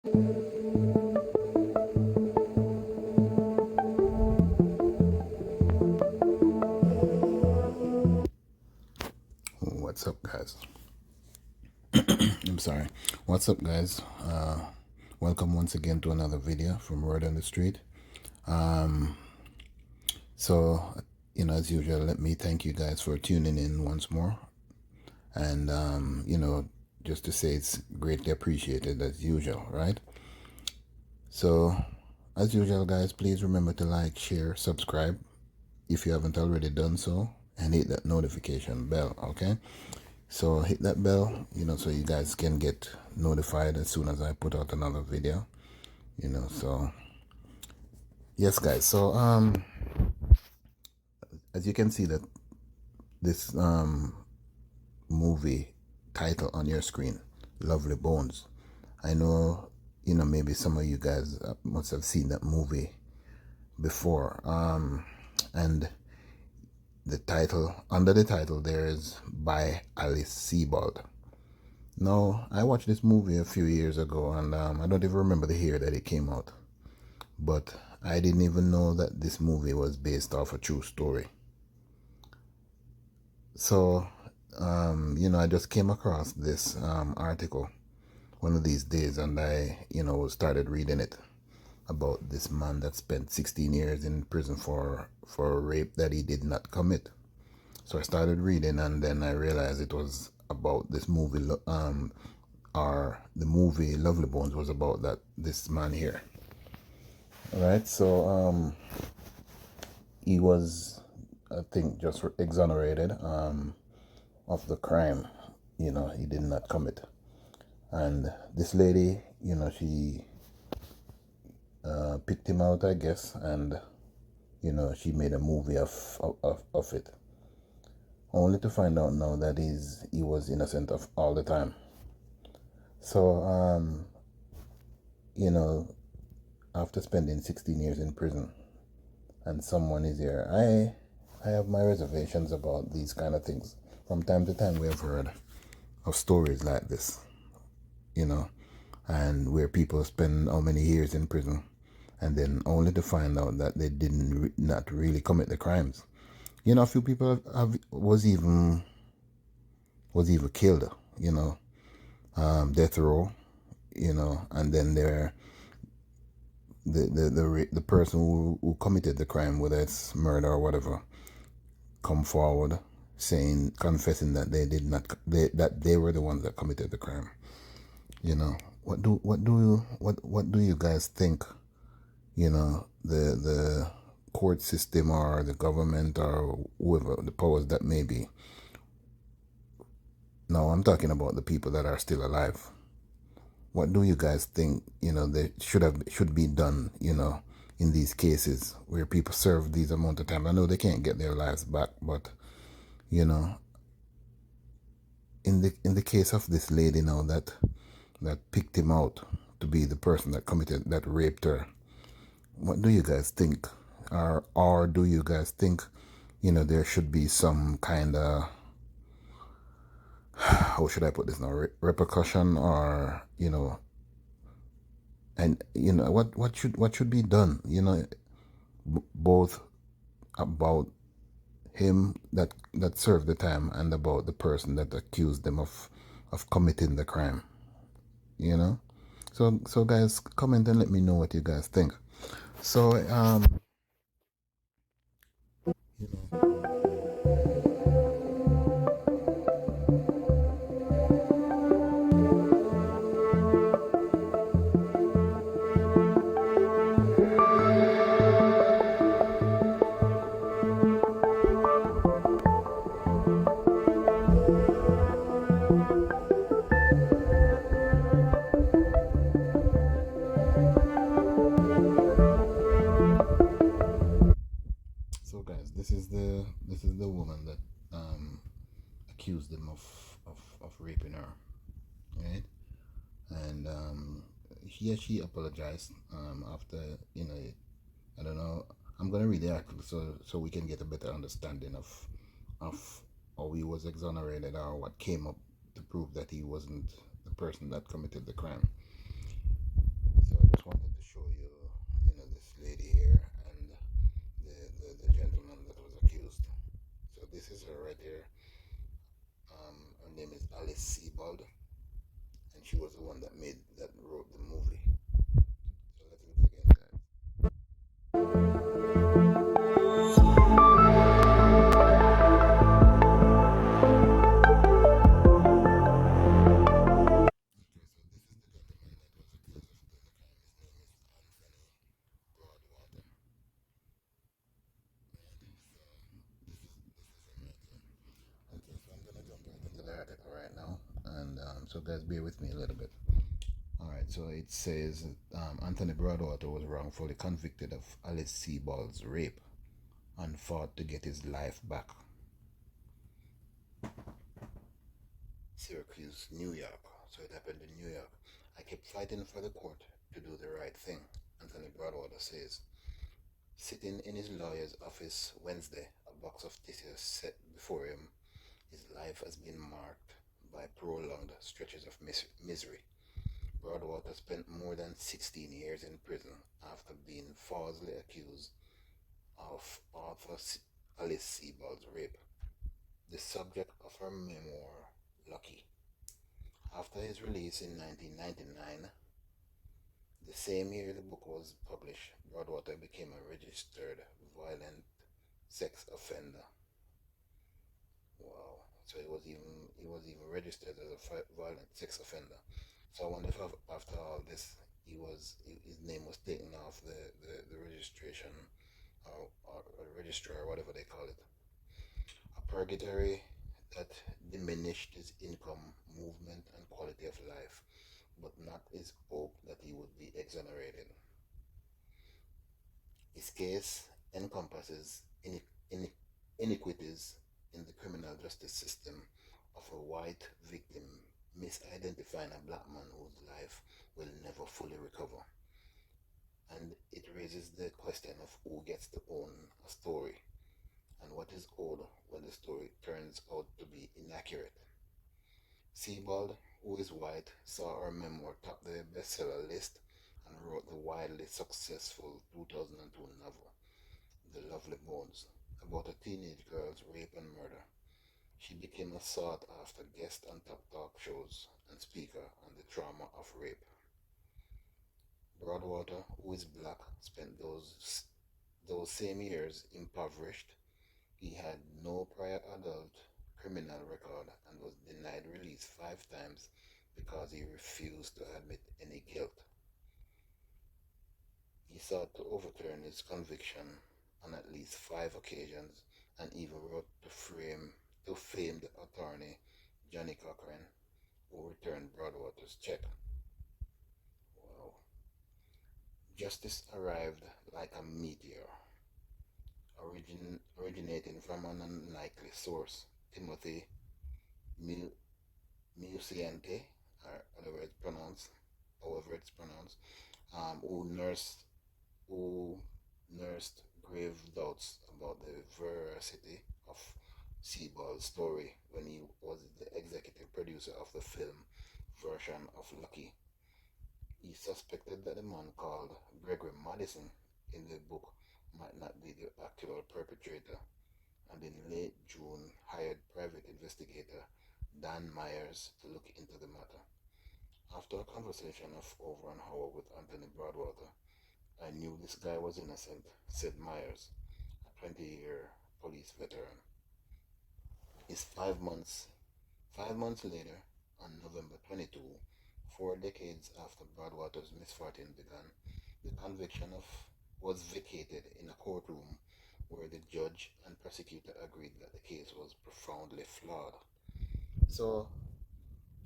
What's up, guys? I'm sorry. What's up, guys? Welcome once again to another video from Word on the Street. Um, so, as usual, let me thank you guys for tuning in once more. And, just to say it's greatly appreciated as usual, right? So, as usual, guys, please remember to like, share, subscribe if you haven't already done so, and hit that notification bell, okay? So hit that bell, so you guys can get notified as soon as I put out another video, so yes, guys. So as you can see that this movie title on your screen, Lovely Bones. I know, maybe some of you guys must have seen that movie before. And under the title there is by Alice Sebald. No, I watched this movie a few years ago, and I don't even remember the year that it came out. But I didn't even know that this movie was based off a true story. So, I just came across this article one of these days, and I, started reading it about this man that spent 16 years in prison for a rape that he did not commit. So I started reading, and then I realized it was about this movie, or the movie Lovely Bones was about this man here. All right, so he was, I think, just exonerated of the crime, he did not commit. And this lady, she picked him out, I guess, and she made a movie of it, only to find out now that he was innocent of all the time. So after spending 16 years in prison and someone is here, I have my reservations about these kind of things. From time to time we have heard of stories like this, and where people spend how many years in prison and then only to find out that they not really commit the crimes. A few people was even killed, death row, and then the person who committed the crime, whether it's murder or whatever, come forward confessing that that they were the ones that committed the crime. What do you guys think? The court system or the government or whoever the powers that may be. No, I'm talking about the people that are still alive. What do you guys think, they should be done, in these cases where people serve these amount of time? I know they can't get their lives back, but in the case of this lady now that picked him out to be the person that raped her, what do you guys think? Or do you guys think, there should be some kind of, how should I put this now, repercussion, or and what should be done, both about him that served the time and about the person that accused them of committing the crime, so guys, comment and let me know what you guys think. So you know so guys, this is the woman that accused them of raping her, right? And she apologized after, I don't know, I'm gonna read the article so we can get a better understanding of how he was exonerated or what came up to prove that he wasn't the person that committed the crime. this is her right here. Her name is Alice Sebald, and she was the one that wrote the movie. So let's look again, guys. Okay, so this is the gentleman that was accused of doing the crime. His name is Anthony Broadwater. And so this is him right here. Okay, so I'm gonna jump right into the article right now, and so guys, bear with me a little bit. All right, so it says Anthony Broadwater was wrongfully convicted of Alice Sebald's rape and fought to get his life back. Syracuse, New York. So it happened in New York. I kept fighting for the court to do the right thing, Anthony Broadwater says. Sitting in his lawyer's office Wednesday, a box of tissues set before him, his life has been marked by prolonged stretches of misery. Broadwater spent more than 16 years in prison after being falsely accused of author Alice Sebald's rape, the subject of her memoir, Lucky. After his release in 1999, the same year the book was published, Broadwater became a registered violent sex offender. Wow. So he was even registered as a violent sex offender. So I wonder if after all this, his name was taken off the registration or registrar or whatever they call it. A purgatory that diminished his income, movement, and quality of life, but not his hope that he would be exonerated. His case encompasses iniquities in the criminal justice system of a white victim misidentifying a black man whose life will never fully recover. And it raises the question of who gets to own a story and what is owed when the story turns out to be inaccurate. Sebald, who is white, saw her memoir top the bestseller list and wrote the widely successful 2002 novel, The Lovely Bones, about a teenage girl's rape and murder. She became a sought-after guest on top talk shows and speaker on the trauma of rape. Broadwater, who is black, spent those same years impoverished. He had no prior adult criminal record and was denied release 5 times because he refused to admit any guilt. He sought to overturn his conviction on at least 5 occasions and even wrote to famed attorney Johnny Cochran, who returned Broadwater's check. Wow. Justice arrived like a meteor, originating from an unlikely source, Timothy Musciente, or however it's pronounced, who nursed grave doubts about the veracity of Sebald's story when he was the executive producer of the film version of Lucky. He suspected that the man called Gregory Madison in the book might not be the actual perpetrator, and in late June hired private investigator Dan Myers to look into the matter. After a conversation of over an hour with Anthony Broadwater, I knew this guy was innocent, said Myers, a 20-year police veteran. It's 5 months later, on November 22, 4 decades after Broadwater's misfortune began, the conviction of was vacated in a courtroom where the judge and prosecutor agreed that the case was profoundly flawed. So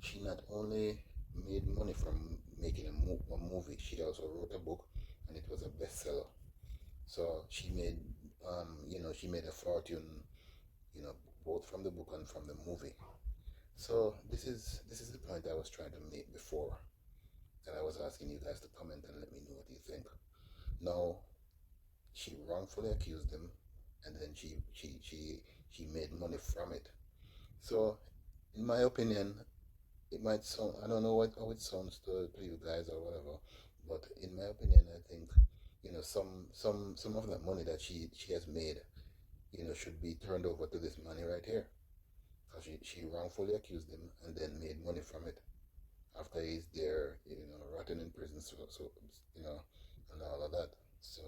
she not only made money from making a movie, she also wrote a book, and it was a bestseller. So she made a fortune, you know, both from the book and from the movie. So this is the point I was trying to make before, that I was asking you guys to comment and let me know what you think. Now, she wrongfully accused him, and then she made money from it. So, in my opinion, it might sound, I don't know how it sounds to you guys or whatever, but in my opinion, I think some of the money that she has made, should be turned over to this money right here. Because she wrongfully accused him and then made money from it after he's there, rotting in prison, and all of that. So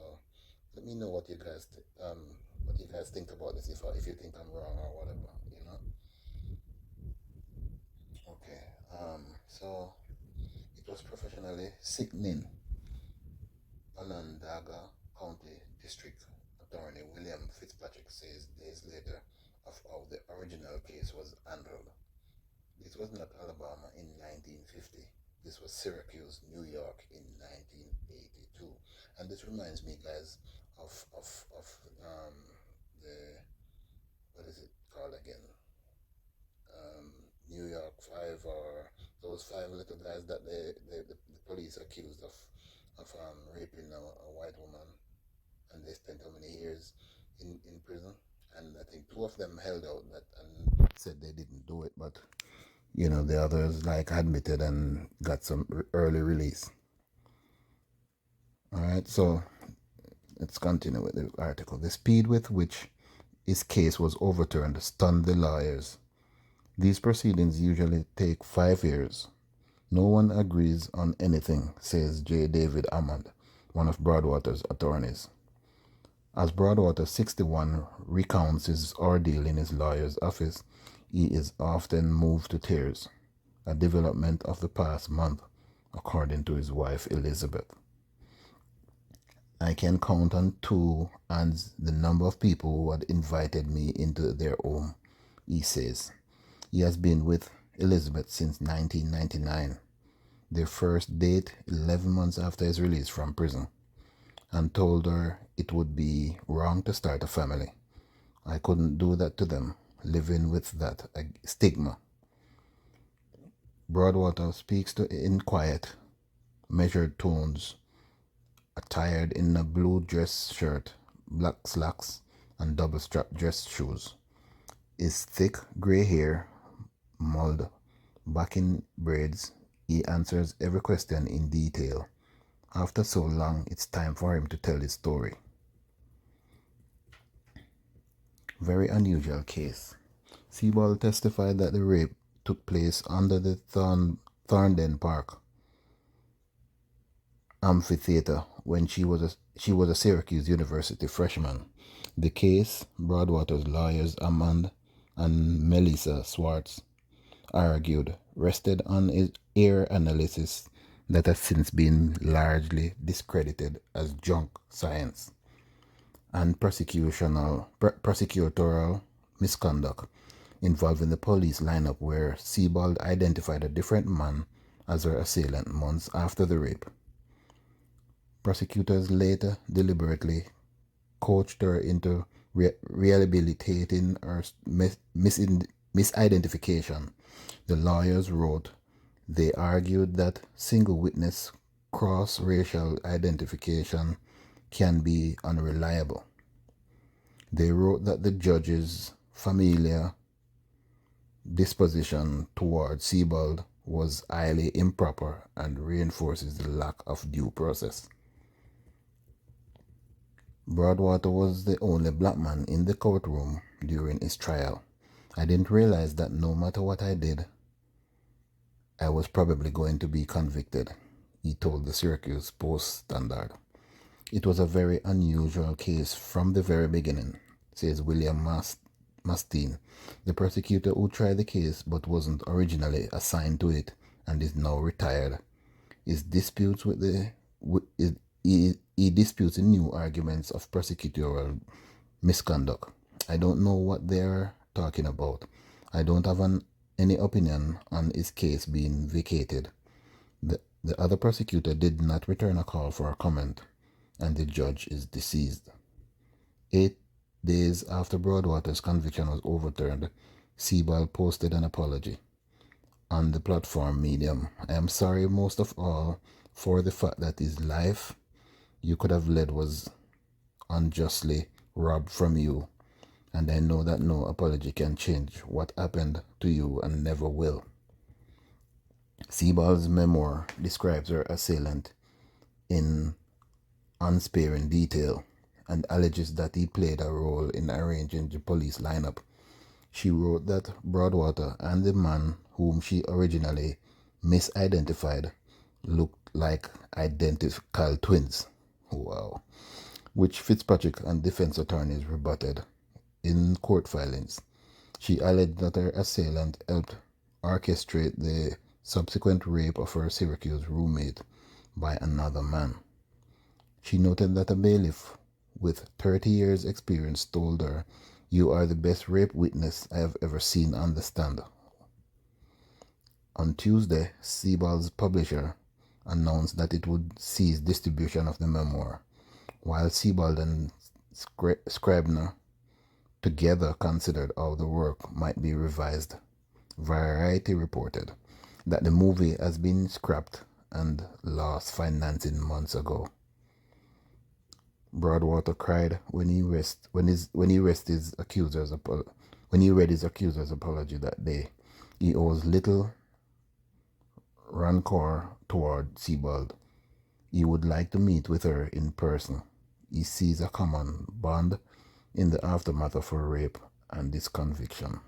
let me know what you guys think about this. If you think I'm wrong or whatever. Okay. So it was professionally sickening. Onondaga County District Attorney William Fitzpatrick says days later of how the original case was handled. This was not Alabama in 1950. This was Syracuse, New York in 1982. And this reminds me, guys, of the, what is it called again? New York 5, or those 5 little guys that the police accused of raping a white woman, and they spent how many years in prison. And I think 2 of them held out that and said they didn't do it, but the others like admitted and got some early release. All right, so let's continue with the article. The speed with which his case was overturned stunned the lawyers. These proceedings usually take 5 years. No one agrees on anything, says J. David Hammond, one of Broadwater's attorneys. As Broadwater 61 recounts his ordeal in his lawyer's office, he is often moved to tears, a development of the past month, according to his wife Elizabeth. I can count on 2 hands the number of people who had invited me into their home, he says. He has been with Elizabeth since 1999, their first date 11 months after his release from prison, and told her it would be wrong to start a family. I couldn't do that to them, living with that stigma. Broadwater speaks to in quiet, measured tones, attired in a blue dress shirt, black slacks, and double-strap dress shoes. His thick gray hair mulled back in braids, he answers every question in detail. After so long, it's time for him to tell his story. Very unusual case. Sebald testified that the rape took place under the Thornden Park amphitheater when she was a Syracuse University freshman. The case, Broadwater's lawyers Amand and Melissa Swartz argued, rested on his ear analysis that has since been largely discredited as junk science, and prosecutorial misconduct involving the police lineup where Sebald identified a different man as her assailant months after the rape. Prosecutors later deliberately coached her into rehabilitating her misidentification. The lawyers wrote, they argued that single witness cross-racial identification can be unreliable. They wrote that the judge's familiar disposition toward Sebald was highly improper and reinforces the lack of due process. Broadwater was the only black man in the courtroom during his trial. I didn't realize that no matter what I did, I was probably going to be convicted, he told the Syracuse Post-Standard. It was a very unusual case from the very beginning, says William Mastine, the prosecutor who tried the case but wasn't originally assigned to it and is now retired. He disputes the new arguments of prosecutorial misconduct. I don't know what they're talking about. I don't have any opinion on his case being vacated. The other prosecutor did not return a call for a comment, and the judge is deceased. 8 days after Broadwater's conviction was overturned, Sebald posted an apology on the platform Medium. I am sorry most of all for the fact that his life you could have led was unjustly robbed from you, and I know that no apology can change what happened to you and never will. Sebald's memoir describes her assailant in unsparing detail and alleges that he played a role in arranging the police lineup. She wrote that Broadwater and the man whom she originally misidentified looked like identical twins. Wow. Which Fitzpatrick and defense attorneys rebutted in court filings. She alleged that her assailant helped orchestrate the subsequent rape of her Syracuse roommate by another man. She noted that a bailiff with 30 years' experience told her, "You are the best rape witness I have ever seen on the stand." On Tuesday, Sebald's publisher announced that it would cease distribution of the memoir, while Sebald and Scribner together considered how the work might be revised. Variety reported that the movie has been scrapped and lost financing months ago. Broadwater cried when he read his accuser's apology that day. He owes little rancor toward Sebald. He would like to meet with her in person. He sees a common bond in the aftermath of her rape and this conviction.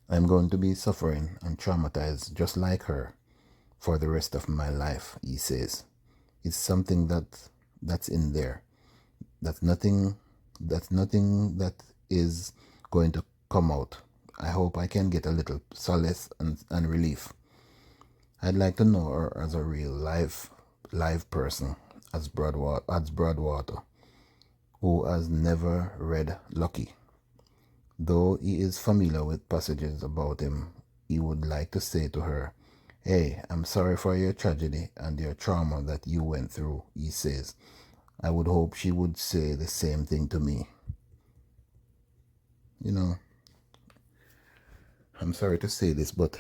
"I'm going to be suffering and traumatized just like her for the rest of my life," he says. "It's something that's in there. That's nothing that is going to come out. I hope I can get a little solace and relief. I'd like to know her as a real live person, as Broadwater, who has never read Lucky. Though he is familiar with passages about him, he would like to say to her, 'Hey, I'm sorry for your tragedy and your trauma that you went through,' he says. I would hope she would say the same thing to me." You know, I'm sorry to say this, but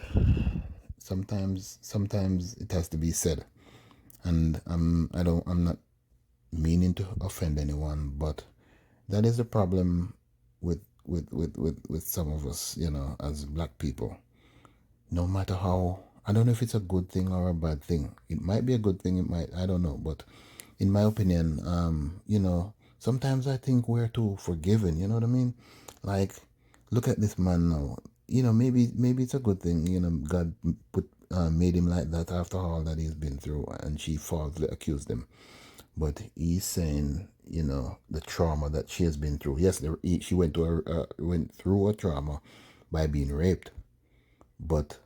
sometimes it has to be said. And I'm not meaning to offend anyone, but that is the problem with some of us, as black people. No matter how, I don't know if it's a good thing or a bad thing. It might be a good thing, I don't know, but in my opinion, sometimes I think we're too forgiving, you know what I mean? Like, look at this man now. Maybe it's a good thing, God made him like that after all that he's been through, and she falsely accused him. But he's saying, the trauma that she has been through. Yes, she went through a trauma by being raped, but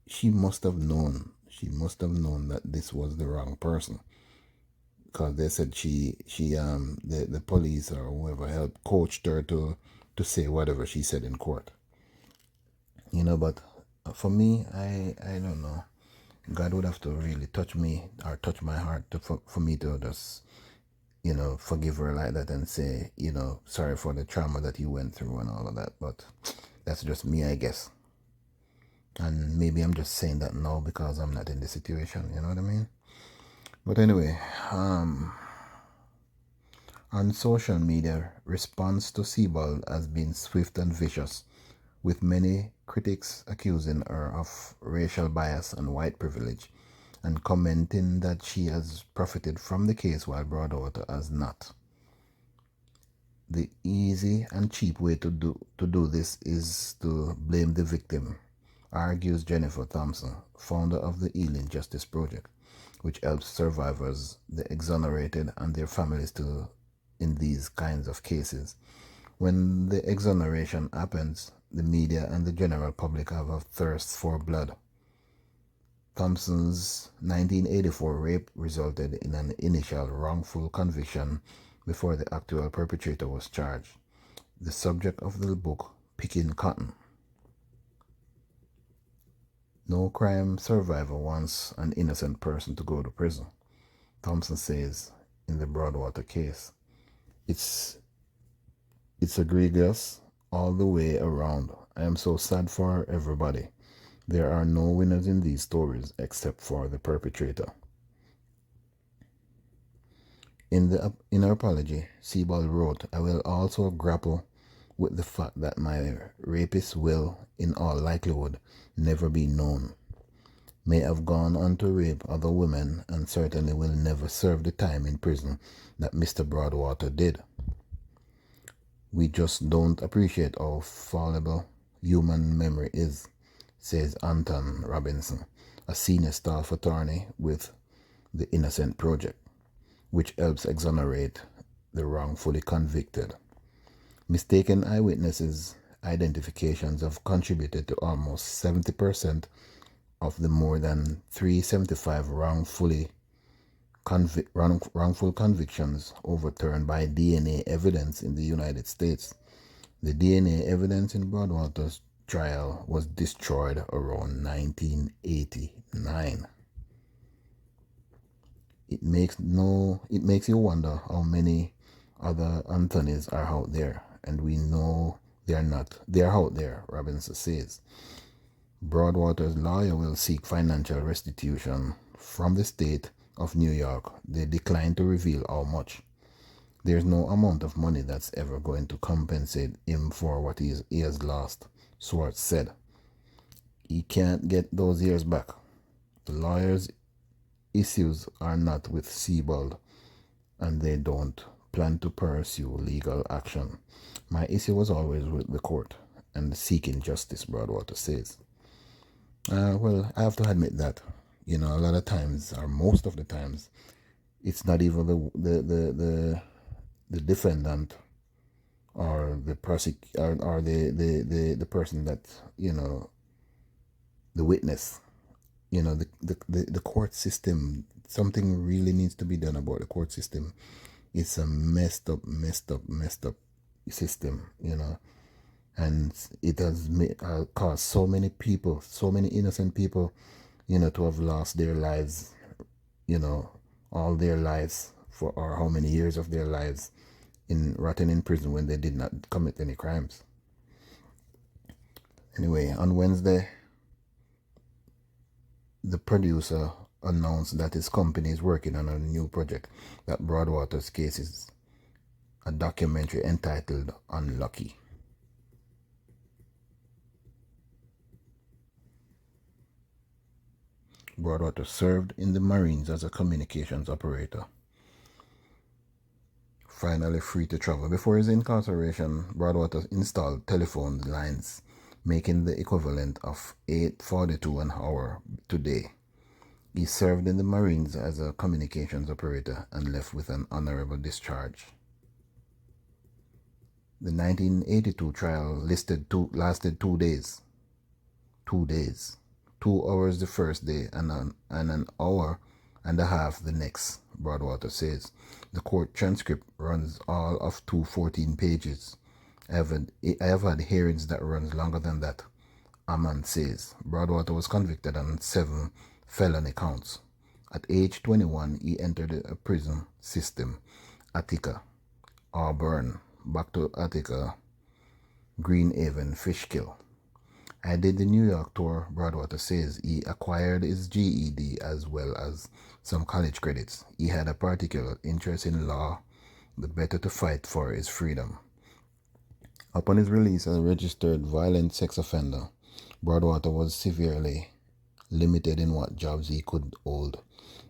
she must have known. She must have known that this was the wrong person, because they said the police or whoever helped coached her to say whatever she said in court. But for me, I don't know. God would have to really touch me or touch my heart for me to just, forgive her like that and say, sorry for the trauma that you went through and all of that. But that's just me, I guess. And maybe I'm just saying that now because I'm not in the situation, you know what I mean? But anyway, on social media, response to Sebald has been swift and vicious, with many critics accusing her of racial bias and white privilege, and commenting that she has profited from the case while Broadwater has not. The easy and cheap way to do this is to blame the victim, argues Jennifer Thompson, founder of the Healing Justice Project, which helps survivors, the exonerated, and their families in these kinds of cases. When the exoneration happens, the media and the general public have a thirst for blood. Thompson's 1984 rape resulted in an initial wrongful conviction before the actual perpetrator was charged. The subject of the book, Picking Cotton. No crime survivor wants an innocent person to go to prison, Thompson says in the Broadwater case. It's egregious all the way around. I am so sad for everybody. There are no winners in these stories except for the perpetrator. In her apology, Sebald wrote, "I will also grapple with the fact that my rapist will, in all likelihood, never be known. may have gone on to rape other women and certainly will never serve the time in prison that Mr. Broadwater did. We just don't appreciate how fallible human memory is, says Anton Robinson, a senior staff attorney with the Innocent Project, which helps exonerate the wrongfully convicted. Mistaken eyewitnesses' identifications have contributed to almost 70% of the more than 375 wrongful convictions overturned by DNA evidence in the United States. The DNA evidence in Broadwater's trial was destroyed around 1989. It makes you wonder how many other Anthonys are out there, and we know they are not. They are out there, Robinson says. Broadwater's lawyer will seek financial restitution from the state of New York. They decline to reveal how much. There's no amount of money that's ever going to compensate him for what he has lost, Swartz said. He can't get those years back. The lawyer's issues are not with Sebald, and they don't plan to pursue legal action. My issue was always with the court and seeking justice, Broadwater says. Well, I have to admit that, a lot of times, or most of the times, it's not even the defendant or the or the person that, the witness. The court system, something really needs to be done about the court system. It's a messed up system, and it has caused so many people, so many innocent people, to have lost their lives, all their lives, or how many years of their lives rotting in prison when they did not commit any crimes. Anyway, on Wednesday, the producer announced that his company is working on a new project that Broadwater's case is a documentary entitled Unlucky. Broadwater served in the Marines as a communications operator. Finally free to travel. Before his incarceration, Broadwater installed telephone lines, making the equivalent of $8.42 an hour today. He served in the Marines as a communications operator and left with an honorable discharge. The 1982 trial lasted 2 days. 2 days. 2 hours the first day and an hour and a half the next, Broadwater says. The court transcript runs all of 214 pages. I have had hearings that runs longer than that, Amman says. Broadwater was convicted on 7 felony counts. At age 21, he entered a prison system, Attica, Auburn, back to Attica, Greenhaven, Fishkill. I did the New York tour, Broadwater says. He acquired his GED as well as some college credits. He had a particular interest in law, the better to fight for his freedom. Upon his release as a registered violent sex offender, Broadwater was severely limited in what jobs he could hold.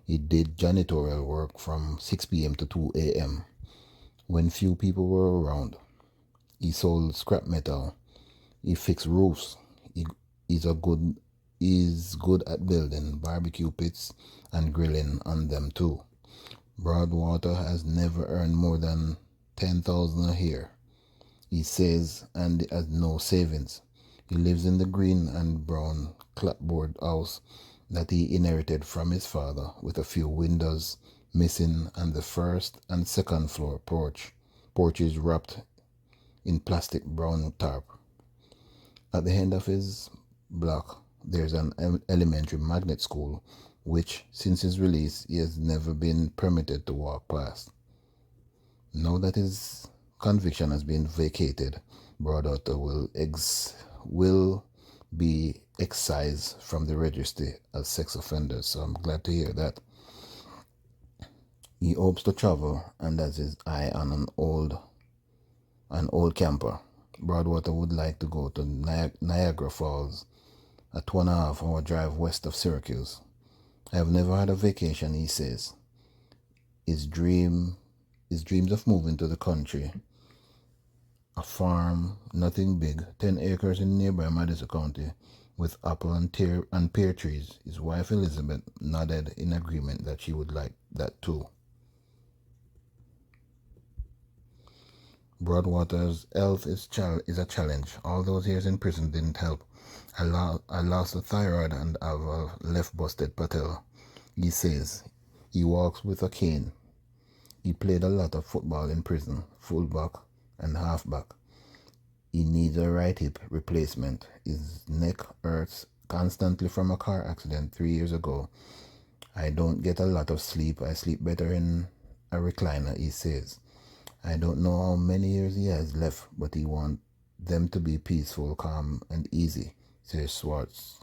He did janitorial work from 6 p.m. to 2 a.m. when few people were around. He sold scrap metal. He fixed roofs. He's good at building barbecue pits and grilling on them too. Broadwater has never earned more than $10,000 a year, he says, and has no savings. He lives in the green and brown clapboard house that he inherited from his father, with a few windows missing and the first and second floor porches wrapped in plastic brown tarp. At the end of his block, there's an elementary magnet school, which, since his release, he has never been permitted to walk past. Now that his conviction has been vacated, Broadwater will be excised from the registry as sex offenders, so I'm glad to hear that. He hopes to travel and has his eye on an old camper. Broadwater would like to go to Niagara Falls a 2.5 hour drive west of Syracuse. I have never had a vacation, he says. His dreams of moving to the country, a farm, nothing big, 10 acres in nearby Madison County with apple and pear trees. His wife Elizabeth nodded in agreement that she would like that too. Broadwater's health is a challenge. All those years in prison didn't help. I lost a thyroid and have a left busted patella. He says he walks with a cane. He played a lot of football in prison, fullback and halfback. He needs a right hip replacement. His neck hurts constantly from a car accident 3 years ago. I don't get a lot of sleep. I sleep better in a recliner, he says. I don't know how many years he has left, but he wants them to be peaceful, calm, and easy, says Schwartz,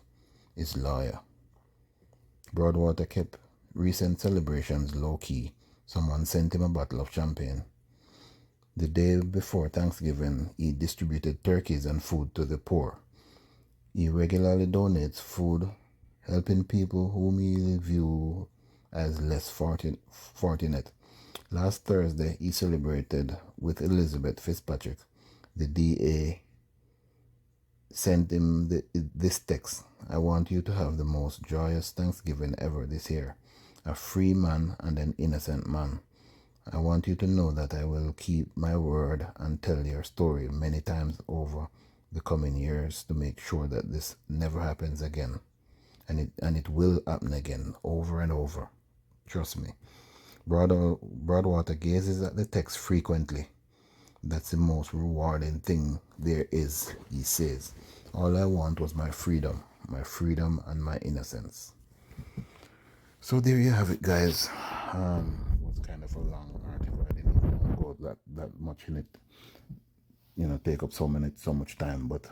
his lawyer. Broadwater kept recent celebrations low-key. Someone sent him a bottle of champagne. The day before Thanksgiving, he distributed turkeys and food to the poor. He regularly donates food, helping people whom he views as less fortunate. Last Thursday, he celebrated with Elizabeth Fitzpatrick. The DA sent him this text. I want you to have the most joyous Thanksgiving ever this year. A free man and an innocent man. I want you to know that I will keep my word and tell your story many times over the coming years to make sure that this never happens again. And it will happen again, over and over. Trust me. Broadwater gazes at the text frequently. That's the most rewarding thing there is, he says. All I want was my freedom and my innocence. So there you have it, guys. It was kind of a long article. I didn't even go that much in it. Take up so much time. But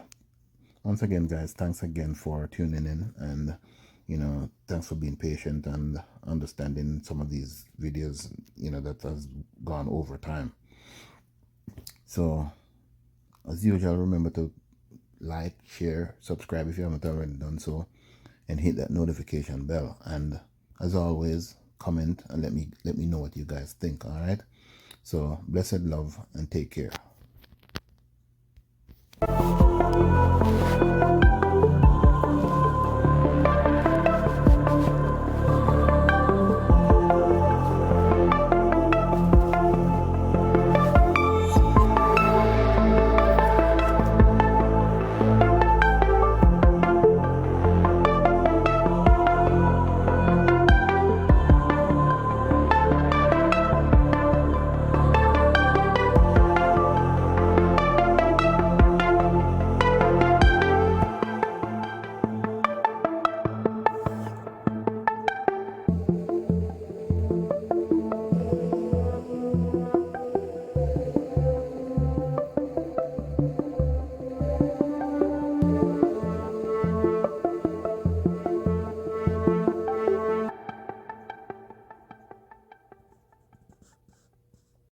once again, guys, thanks again for tuning in, and thanks for being patient and understanding some of these videos, that has gone over time. So, as usual, remember to like, share, subscribe if you haven't already done so, and hit that notification bell. And as always, comment and let me know what you guys think. All right. So, blessed love and take care.